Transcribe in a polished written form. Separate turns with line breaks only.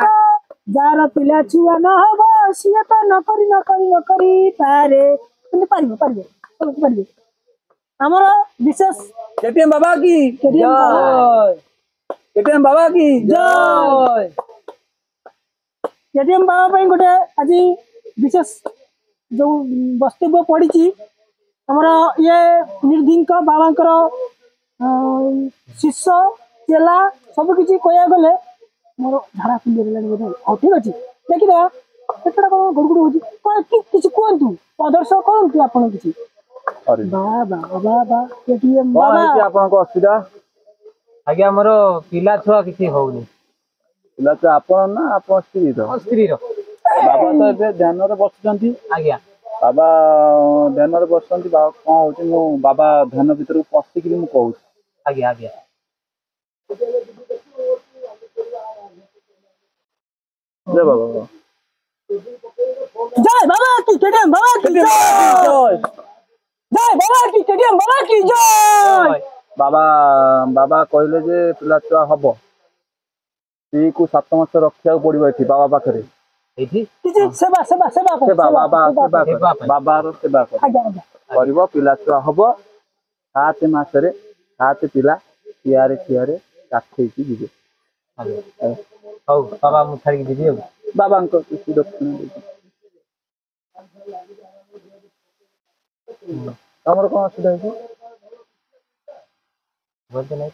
ତ जार पिला छुआ न हबो सिए तो नकरी पारे কিন্তু পারবে পারবে পারবে আমার বিশেষ
केटीएम बाबा की जय केटीएम बाबा की जय
केटीएम बाबा ପାଇଁ ଗୋଟେ ଆଜି ବିଶେଷ जो ବକ୍ତବ୍ୟ ପଡିଛି ଆମର ଇଏ ନିର୍ଧିଙ୍କ ବାବାଙ୍କର ଶିଷ୍ୟ ଚେଲା ସବୁ କିଛି କହିବାକୁ ଗଲେ ମୋର ଧାରା ପିଣ୍ଡି ହେଲାଣି ବୋଧେ ହଉ ଠିକ ଅଛି ଦେଖିବା କେତେଟା କଣ ଗୁଡଗୁଡ ହଉଛି କଣ କିଛି କୁହନ୍ତୁ ପ୍ରଦର୍ଶନ କରନ୍ତୁ ଆପଣ କିଛି ବାବା ବାବା କେଟିଏମ ବାବା
କଣ ଆପଣଙ୍କ ଅସୁବିଧା
आज्ञा मोर पिला छुआ किसी होउनी
पिला तो आपण ना आपण स्त्री
रो
बाबा तो ଏବେ ଧ୍ୟାନରେ ବସୁଛନ୍ତି
आज्ञा
बाबा ଧ୍ୟାନରେ ବସୁଛନ୍ତି ବାବା କଣ ହଉଛି ମୁଁ ବାବା ଧ୍ୟାନ ଭିତରକୁ ପଶିକିରି ମୁଁ କହୁଛି
आज्ञा आज्ञा
जय बाबा
जय बाबा की केटीएम बाबा की जय जय बाबा की केटीएम बाबा की जय
बाबा बाबा कहले जे पिला छुआ हबो स्त्री को 7 मास रखिया पड़िबो एठी बाबा पाखरे
एठी
सेवा सेवा सेवा
सेवा बाबा बाबार सेवा करिबो पिला छुआ हबो 7 मास रे 7 पिला कियारे कियारे काठै की जिवे
हौ बाबा मु छाड़ी दिबी
बाबा को किसी दक्षिण हमर कोन असुविधा है
बोलते नहीं